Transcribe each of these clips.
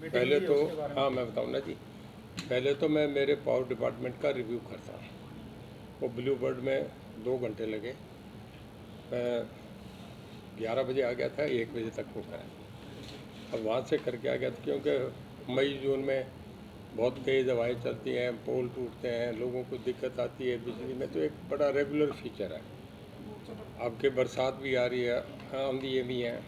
पहले तो हाँ मैं बताऊँ ना जी, पहले तो मैं मेरे पावर डिपार्टमेंट का रिव्यू करता हूँ। वो ब्लू बर्ड में 2 घंटे लगे। मैं 11 बजे आ गया था, 1 बजे तक वो करा। अब वहाँ से करके आ गया था, क्योंकि मई जून में बहुत तेज़ हवाएं चलती हैं, पोल टूटते हैं, लोगों को दिक्कत आती है बिजली में, तो एक बड़ा रेगुलर फीचर है। अब के बरसात भी आ रही है, आंधी भी हैं,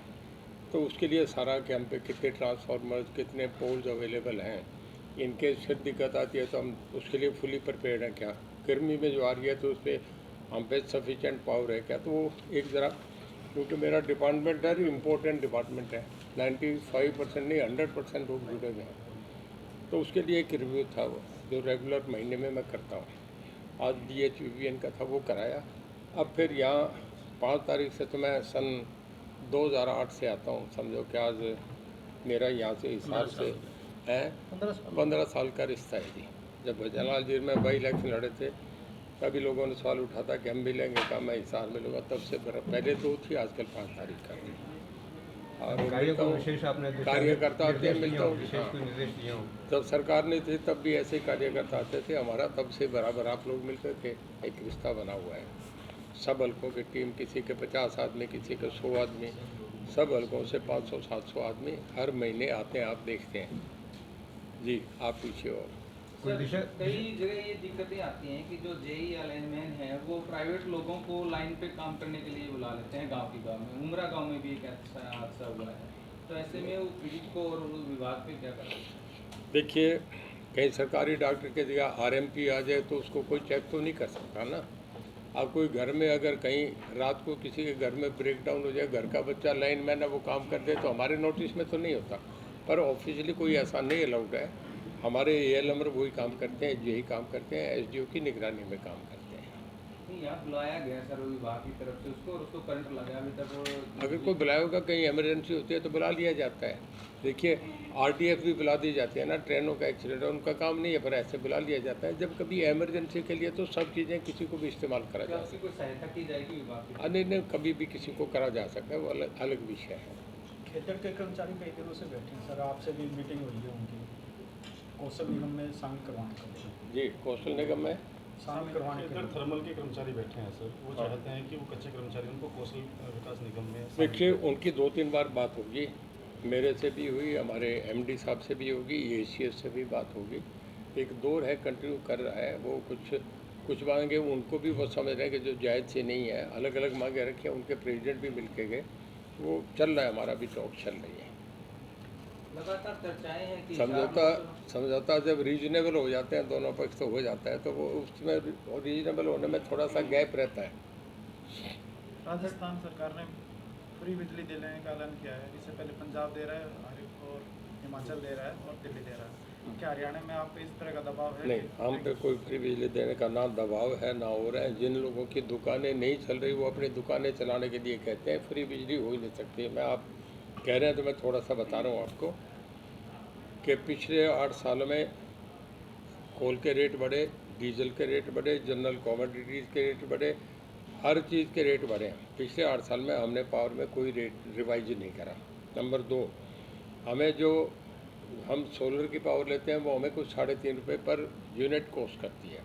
तो उसके लिए सारा कि हम पे कितने ट्रांसफार्मर्स, कितने पोल्स अवेलेबल हैं, इनके फिर दिक्कत आती है तो हम उसके लिए फुली प्रिपेयर्ड हैं क्या। गर्मी में जो आ रही है तो उस पर हम पे सफिशेंट पावर है क्या। तो वो एक ज़रा, क्योंकि मेरा डिपार्टमेंट है इम्पोर्टेंट डिपार्टमेंट है, 95% नहीं 100% लोग जुड़े हुए हैं, तो उसके लिए एक रिव्यू था वो जो रेगुलर महीने में मैं करता हूँ। आज DHVVN का था, वो कराया। अब फिर यहाँ 5 तारीख से तो मैं सन 2008 से आता हूँ, समझो कि आज मेरा यहाँ से हिसार से है 15 साल का रिश्ता है जी। जब भजनलाल जी में बाई इलेक्शन लड़े थे, तभी लोगों ने सवाल उठा था कि हम भी लेंगे, कहा मैं हिसार में लूँगा, तब से पहले 2 थी, आजकल 5 तारीख का। और मिलता हूँ, कार्यकर्ता आते हैं, मिलता हूँ। हाँ, जब सरकार नहीं थी तब भी ऐसे कार्यकर्ता आते थे, हमारा तब से बराबर आप लोग मिलते थे, एक रिश्ता बना हुआ है। सब हल्कों की टीम, किसी के 50 आदमी, किसी के 100 आदमी, सब हल्कों से 500-700 आदमी हर महीने आते हैं, आप देखते हैं जी। आप पीछे हो। सर, कई जगह ये दिक्कतें आती हैं कि जो जेई अलाइनमेंट है वो प्राइवेट लोगों को लाइन पे काम करने के लिए बुला लेते हैं गांव की गांव में। उमरा गांव में भी एक ऐसा हादसा हुआ है, तो ऐसे में वो पीड़ित को और उस विभाग पे क्या कर सकते हैं? देखिए, कहीं सरकारी डॉक्टर की जगह RMP आ जाए तो उसको कोई चेक तो नहीं कर सकता ना। अब कोई घर में अगर कहीं रात को किसी के घर में ब्रेक डाउन हो जाए, घर का बच्चा लाइन मैन है वो काम कर दे, तो हमारे नोटिस में तो नहीं होता, पर ऑफिशियली कोई ऐसा नहीं अलाउड है। हमारे ALMR वही काम करते हैं, यही काम करते हैं, SDO की निगरानी में काम करते हैं। नहीं, यहाँ बुलाया गया सर विभाग की तरफ से उसको, और उसको करंट लगा। अभी तक वो अगर कोई बुलाया होगा, कहीं इमरजेंसी होती है तो बुला लिया जाता है। देखिए, RTF भी बुला दी जाती है ना, ट्रेनों का एक्सीडेंट है, उनका काम नहीं है, पर ऐसे बुला लिया जाता है जब कभी इमरजेंसी के लिए, तो सब चीज़ें किसी को भी इस्तेमाल करा जा आपकी कोई सहायता की जाएगी विभाग की? नहीं नहीं, कभी भी किसी को करा जा सकता है, वो अलग अलग विषय है। खेतर के कर्मचारी कई दिनों से बैठे हैं सर, आपसे भी मीटिंग हुई है उनकी, कौशल निगम में शामिल करवाने के लिए। जी, कौशल निगम में शामिल करवाने के लिए थर्मल के कर्मचारी बैठे हैं सर, वो हाँ। चाहते हैं कि वो कच्चे कर्मचारी उनको कौशल विकास निगम में शामिल देखिए, करें। उनकी 2-3 बार बात होगी, मेरे से भी हुई, हमारे MD साहब से भी होगी, ACS से भी बात होगी। एक दौर है, कंटिन्यू कर रहा है वो। कुछ मांगे उनको भी वो समझ रहे हैं कि जो जायज़ से नहीं है, अलग अलग मांगे रखी हैं, उनके प्रेसिडेंट भी मिल के गए, वो चल रहा है, हमारा भी टॉक चल रही है। लगातार चर्चाएं हैं कि समझौता जब रीजनेबल हो जाते हैं दोनों पक्ष तो हो जाता है, तो वो उसमें रीजनेबल होने में थोड़ा सा गैप रहता है। राजस्थान सरकार ने फ्री बिजली देने का ऐलान किया है। इससे पहले पंजाब दे रहा है और हिमाचल दे रहा है और दिल्ली दे रहा है। क्या हरियाणा में आप पे इस तरह का दबाव है? नहीं, हम पे कोई फ्री बिजली देने का ना दबाव है ना हो रहा है। जिन लोगों की दुकानें नहीं चल रही, वो अपनी दुकानें चलाने के लिए कहते हैं, फ्री बिजली हो ही नहीं सकती। मैं आप कह रहे हैं तो मैं थोड़ा सा बता रहा हूँ आपको कि पिछले 8 सालों में कोल के रेट बढ़े, डीजल के रेट बढ़े, जनरल कॉमोडिटीज़ के रेट बढ़े, हर चीज़ के रेट बढ़े हैं। पिछले 8 साल में हमने पावर में कोई रेट रिवाइज नहीं करा। नंबर 2, हमें जो हम सोलर की पावर लेते हैं वो हमें कुछ 3.5 रुपये पर यूनिट कॉस्ट करती है।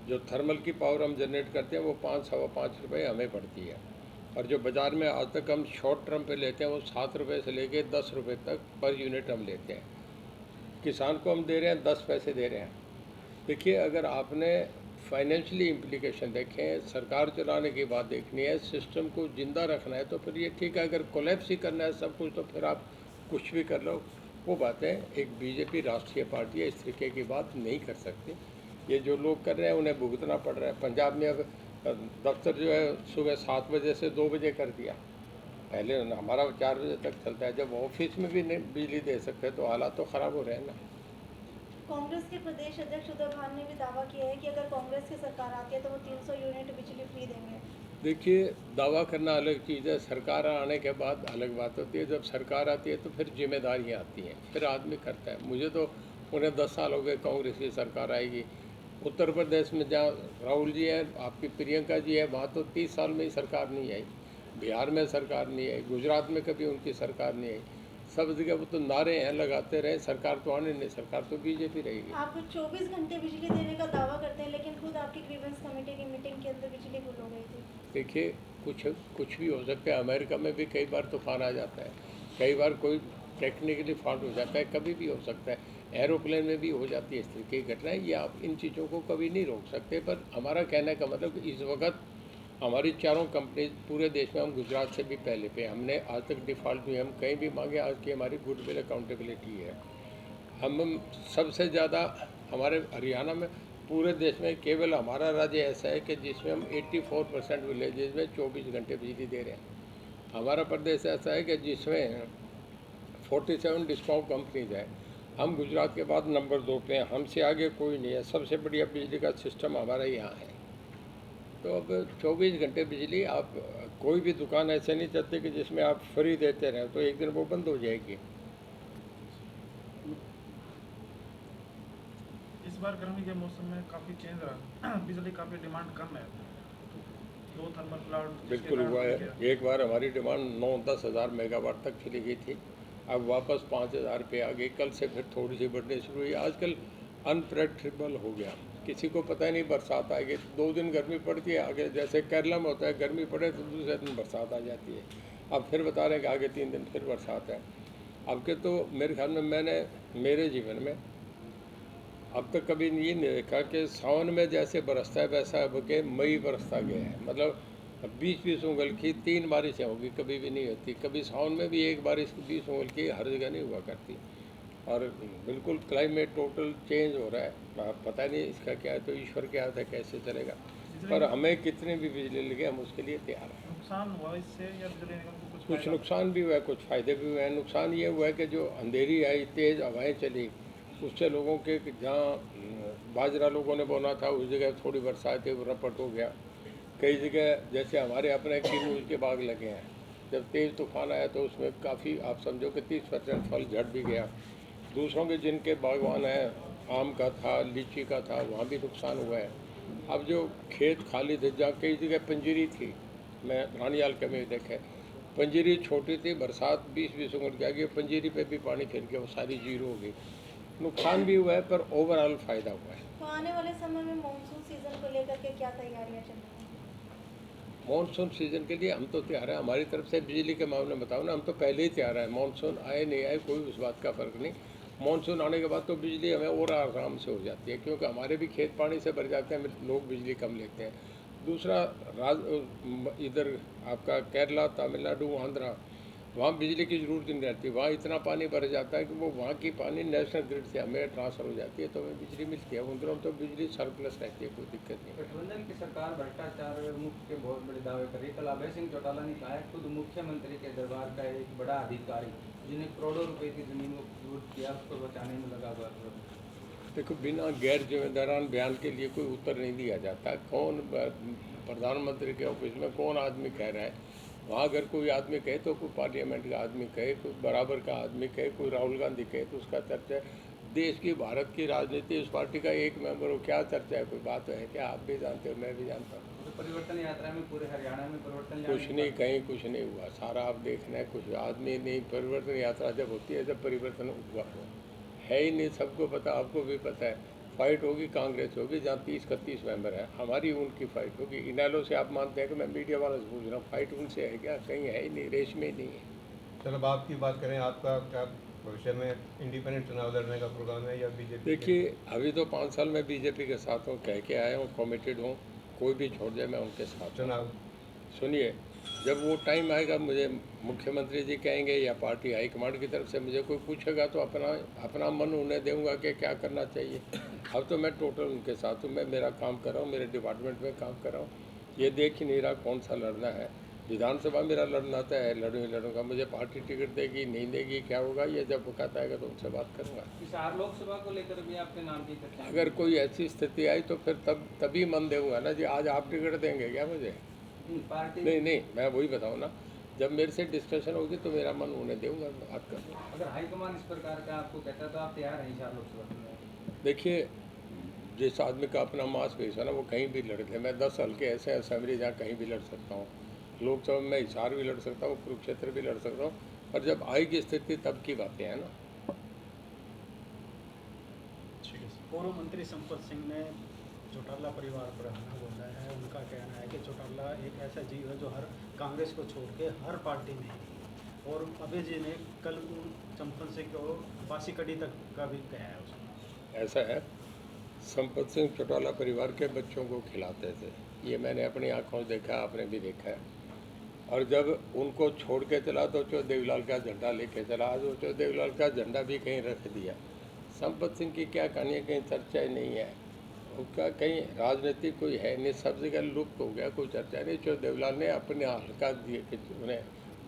जो थर्मल की पावर हम जनरेट करते हैं वो 5-5.25 रुपये हमें पड़ती है। और जो बाज़ार में आज तक हम शॉर्ट टर्म पे लेते हैं वो 7 रुपये से लेके 10 रुपये तक पर यूनिट हम लेते हैं। किसान को हम दे रहे हैं 10 पैसे दे रहे हैं। देखिए, अगर आपने फाइनेंशियली इम्प्लीकेशन देखें, सरकार चलाने की बात देखनी है, सिस्टम को ज़िंदा रखना है, तो फिर ये ठीक है। अगर कोलैप्स ही करना है सब कुछ, तो फिर आप कुछ भी कर लो। वो बातें एक BJP राष्ट्रीय पार्टी है, इस तरीके की बात नहीं कर सकती। ये जो लोग कर रहे हैं उन्हें भुगतना पड़ रहा है। पंजाब में अब दफ्तर जो है सुबह 7 बजे से 2 बजे कर दिया। पहले हमारा 4 बजे तक चलता है। जब ऑफिस में भी नहीं बिजली दे सकते तो हालात तो ख़राब हो रहे हैं ना। कांग्रेस के प्रदेश अध्यक्ष उद्धव खान ने भी दावा किया है कि अगर कांग्रेस की सरकार आती है तो वो 300 यूनिट बिजली फ्री देंगे। देखिए, दावा करना अलग चीज़ है, सरकार आने के बाद अलग बात होती है। जब सरकार आती है तो फिर जिम्मेदारियाँ आती हैं, फिर आदमी करता है। मुझे तो उन्हें 10 साल हो गए, कांग्रेस की सरकार आएगी। उत्तर प्रदेश में जहाँ राहुल जी हैं, आपकी प्रियंका जी है, वहाँ तो 30 साल में ही सरकार नहीं आई। बिहार में सरकार नहीं आई, गुजरात में कभी उनकी सरकार नहीं आई। सब जगह वो तो नारे हैं, लगाते रहे, सरकार तो आने नहीं, सरकार तो बीजेपी रहेगी। आप 24 घंटे बिजली देने का दावा करते हैं, लेकिन खुद आपकी ग्रीवेंस कमेटी की मीटिंग के अंदर बिजली गुल हो गई थी। देखिए, कुछ भी हो सकता है। अमेरिका में भी कई बार तूफान आ जाता है, कई बार कोई टेक्निकली फॉल्ट हो जाता है, कभी भी हो सकता है। एरोप्लेन में भी हो जाती है इस तरह की घटनाएं। ये आप इन चीज़ों को कभी नहीं रोक सकते। पर हमारा कहने का मतलब कि इस वक्त हमारी चारों कंपनी पूरे देश में, हम गुजरात से भी पहले पे, हमने आज तक डिफ़ॉल्ट हुई, हम कहीं भी मांगे, आज की हमारी गुडविल अकाउंटेबिलिटी है। हम सबसे ज़्यादा हमारे हरियाणा में, पूरे देश में केवल हमारा राज्य ऐसा है कि जिसमें हम 84% विलेजेस में 24 घंटे बिजली दे रहे हैं। हमारा प्रदेश ऐसा है कि जिसमें 47 डिस्कॉम कंपनीज है। हम गुजरात के बाद नंबर 2 पे हैं, हमसे आगे कोई नहीं है। सबसे बढ़िया बिजली का सिस्टम हमारा यहाँ है। तो अब 24 घंटे बिजली, आप कोई भी दुकान ऐसे नहीं चलती कि जिसमें आप फ्री देते रहें, तो एक दिन वो बंद हो जाएगी। इस बार गर्मी के मौसम में काफ़ी चेंज रहा बिजली काफ़ी डिमांड कम है। 2 थर्मल प्लांट बिल्कुल हुआ है। एक बार हमारी डिमांड 9-10 हज़ार मेगावाट तक चली गई थी, अब वापस 5,000 पे आ गई। कल से फिर थोड़ी सी बढ़नी शुरू हुई। आजकल अनप्रेडिक्टेबल हो गया, किसी को पता ही नहीं अब आएगी। 2 दिन गर्मी पड़ती है, आगे जैसे केरला में होता है, गर्मी पड़े तो दूसरे दिन बरसात आ जाती है। अब फिर बता रहे हैं कि आगे 3 दिन फिर बरसात है। अब के तो मेरे ख्याल में, मैंने मेरे जीवन में अब तक कभी ये नहीं देखा कि सावन में जैसे बरसता है वैसा अब के मई बरसता गया है। मतलब 20-20 उंगल की 3 बारिशें होगी, कभी भी नहीं होती। कभी सावन में भी एक बारिश 20 उंगल की हर जगह नहीं हुआ करती। और बिल्कुल क्लाइमेट टोटल चेंज हो रहा है। पता नहीं इसका क्या है, तो ईश्वर के हाथ है कैसे चलेगा। पर हमें कितनी भी बिजली लगे, हम उसके लिए तैयार हैं। नुकसान हुआ इससे या बिजली निगम को कुछ कुछ फायदा? नुकसान भी हुआ है, कुछ फ़ायदे भी हुए हैं। नुकसान ये हुआ है कि जो अंधेरी आई, तेज़ हवाएं चली, उससे लोगों के जहाँ बाजरा लोगों ने बोना था उस जगह थोड़ी बरसात है, वो रपट हो गया। कई जगह जैसे हमारे अपने किन्नूर के बाग लगे हैं, जब तेज़ तूफान आया तो उसमें काफ़ी, आप समझो कि 30% फल झड़ भी गया। दूसरों के जिनके बागवान हैं, आम का था, लीची का था, वहाँ भी नुकसान हुआ है। अब जो खेत खाली थे, जहाँ कई जगह पंजीरी थी, मैं रानियाल के में देखे, पंजीरी छोटी थी, बरसात 20-20 उंगल की आ गई, पंजीरी पे भी पानी फिर गया, वो सारी जीरो हो गई। नुकसान भी हुआ है, पर ओवरऑल फ़ायदा हुआ है। तो आने वाले समय में मानसून सीजन को लेकर के क्या तैयारियां चल रही हैं? मानसून सीज़न के लिए हम तो तैयार हैं। हमारी तरफ से बिजली के मामले में बताओ ना, हम तो पहले ही तैयार हैं। मानसून आए नहीं आए कोई उस बात का फ़र्क नहीं। मानसून आने के बाद तो बिजली हमें और आराम से हो जाती है, क्योंकि हमारे भी खेत पानी से भर जाते हैं, लोग बिजली कम लेते हैं। दूसरा, इधर आपका केरला, तमिलनाडु, आंध्रा, वहाँ बिजली की ज़रूरत नहीं रहती। वहाँ इतना पानी भर जाता है कि वो वहाँ की पानी नेशनल ग्रिड से हमें ट्रांसफ़र हो जाती है, तो हमें बिजली मिलती है। उन तो बिजली सरप्लस रहती है, कोई दिक्कत नहीं। गठबंधन की सरकार भ्रष्टाचार मुक्त के बहुत बड़े दावे कर रही है। कल अभय सिंह चौटाला ने कहा है, खुद मुख्यमंत्री के दरबार का एक बड़ा अधिकारी जिन्हें करोड़ों रुपए की जमीन को लूट किया, उसको बचाने में लगा हुआ है। देखो, बिना गैर जिम्मेदारान बयान के लिए कोई उत्तर नहीं दिया जाता। कौन प्रधानमंत्री के ऑफिस में कौन आदमी कह रहा है, वहाँ अगर कोई आदमी कहे तो कोई पार्लियामेंट का आदमी कहे, कोई बराबर का आदमी कहे, कोई राहुल गांधी कहे, तो उसका चर्चा है। देश की, भारत की राजनीति, उस पार्टी का एक मेंबर हो, क्या चर्चा है, कोई बात है क्या? आप भी जानते हो, मैं भी जानता हूँ। तो परिवर्तन यात्रा में पूरे हरियाणा में परिवर्तन कुछ नहीं, कहीं कुछ नहीं हुआ। सारा आप देखना है, कुछ आदमी नहीं। परिवर्तन यात्रा जब होती है जब परिवर्तन हुआ है ही नहीं, सबको पता, आपको भी पता है। फाइट होगी, कांग्रेस होगी, जहाँ 30-31 मेंबर हैं, हमारी उनकी फाइट होगी। इनेलो से आप मानते हैं कि मैं मीडिया वालों से पूछ रहा हूँ, फाइट उनसे है क्या? कहीं है ही नहीं, रेस में ही नहीं है। चलो, अब आपकी बात करें, आपका क्या भविष्य में इंडिपेंडेंट चुनाव लड़ने का प्रोग्राम है या बीजेपी? देखिए, अभी तो 5 साल मैं बीजेपी के साथ हूँ, कह के आया हूँ, कमिटेड हूँ। कोई भी छोड़ जाए मैं उनके साथ हूँ। चुनाव सुनिए, जब वो टाइम आएगा, मुझे मुख्यमंत्री जी कहेंगे या पार्टी हाईकमांड की तरफ से मुझे कोई पूछेगा, तो अपना मन उन्हें दूंगा कि क्या करना चाहिए। अब तो मैं टोटल उनके साथ हूँ। मैं मेरा काम कर रहा हूँ, मेरे डिपार्टमेंट में काम कर रहा हूँ। ये देख ही नहीं रहा कौन सा लड़ना है। विधानसभा मेरा लड़ना था, लड़ूंगा। मुझे पार्टी टिकट देगी नहीं देगी, क्या होगा, ये जब वक्त आएगा तो उनसे बात करूँगा। इस 4 लोकसभा को लेकर भी आपके नाम की चर्चा? अगर कोई ऐसी स्थिति आई तो फिर तभी मन दूंगा ना जी। आज आप टिकट देंगे क्या मुझे? पार्टी नहीं, मैं वही बताऊँ ना, जब मेरे से डिस्कशन होगी तो मेरा मन उन्हें दूंगा, बात करूँगा। अगर हाईकमान इस प्रकार का आपको कहता है तो आप तैयार हैं 4 लोकसभा में? देखिए, जिस आदमी का अपना मास पेश है ना, वो कहीं भी लड़ ले। मैं 10 हल्के ऐसे हैं असेंबली, जहाँ कहीं भी लड़ सकता हूँ। लोकसभा में हिसार भी लड़ सकता हूँ, कुरुक्षेत्र भी लड़ सकता हूँ, और जब आएगी स्थिति तब की बातें हैं ना। ठीक है सर। पूर्व मंत्री संपत सिंह ने चौटाला परिवार पर हमला बोला है। उनका कहना है कि चौटाला एक ऐसा जीव है जो हर कांग्रेस को छोड़ के हर पार्टी में है। और अभय जी ने कल संपत सिंह को फांसी कड़ी तक का भी कहा है उसने। ऐसा है, संपत सिंह चौटाला परिवार के बच्चों को खिलाते थे, ये मैंने अपनी आंखों से देखा, आपने भी देखा है। और जब उनको छोड़ के चला तो चौ देवीलाल का झंडा लेके चला। आज वो चौ देवीलाल का झंडा भी कहीं रख दिया। संपत सिंह की क्या कहानी है, कहीं चर्चा ही नहीं है, उसका कहीं राजनीतिक कोई है नहीं, सब जगह लुप्त हो गया, कोई चर्चा नहीं। चौ देवीलाल ने अपने हल्का दिए कि उन्हें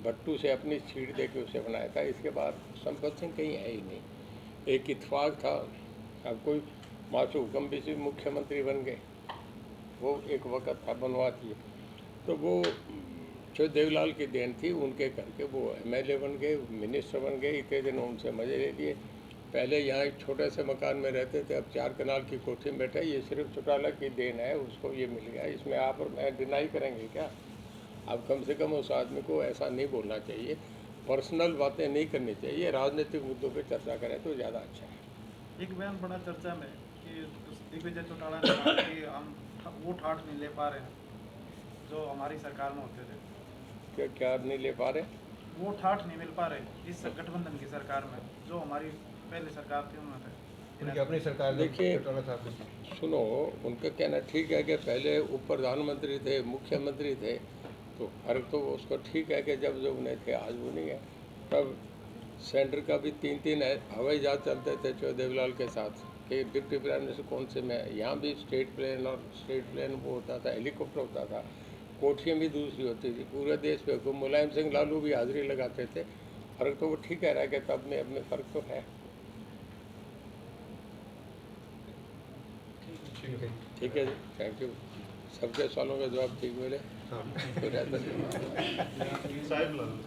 भट्टू से अपनी सीट दे के उसे बनाया था। इसके बाद संपत सिंह कहीं है ही नहीं। एक इत्तेफाक था, अब कोई माशू हुक्म भी से मुख्यमंत्री बन गए, वो एक वक़्त था बनवाती, तो वो जो देवीलाल की देन थी, उनके करके वो एमएलए बन गए, मिनिस्टर बन गए। इतने दिन उनसे मज़े ले लिए। पहले यहाँ एक छोटे से मकान में रहते थे, अब 4 कनाल की कोठी में बैठे। ये सिर्फ चौटाला की देन है, उसको ये मिल गया। इसमें आप और मैं डिनाई करेंगे क्या? अब कम से कम उस आदमी को ऐसा नहीं बोलना चाहिए, पर्सनल बातें नहीं करनी चाहिए, राजनीतिक मुद्दों पे चर्चा करें तो ज़्यादा अच्छा है। एक बयान बड़ा चर्चा में कि दिग्विजय चौटाला ने कहा कि हम वो ठाठ नहीं ले पा रहे हैं जो हमारी सरकार में होते थे। क्या नहीं ले पा रहे? वो ठाठ नहीं मिल पा रहे इस गठबंधन की सरकार में जो हमारी पहले सरकार थी उनमें थे। उनकी अपनी सरकार ने देखिए, चौटाला साहब ने सुनो, उनका कहना ठीक है कि पहले उप प्रधानमंत्री थे, मुख्यमंत्री थे, तो फर्क तो उसको ठीक है कि जब जो उन्हें थे, आज वो नहीं है। तब सेंटर का भी 3-3 हवाई जहाज चलते थे चौ देवीलाल के साथ, कि डिप्टी प्राइम मिनिस्टर कौन से में, यहाँ भी स्टेट प्लेन और स्टेट प्लेन वो होता था, हेलीकॉप्टर होता था, कोठियाँ भी दूसरी होती थी, पूरे देश पे को मुलायम सिंह लालू भी हाजिरी लगाते थे। फर्क तो वो ठीक कह रहा है कि तब में अब में फ़र्क तो है। ठीक है। ठीक है जी, थैंक यू। सबके सवालों का जवाब ठीक मिले हाँ। तो रहता है। साहिब लाल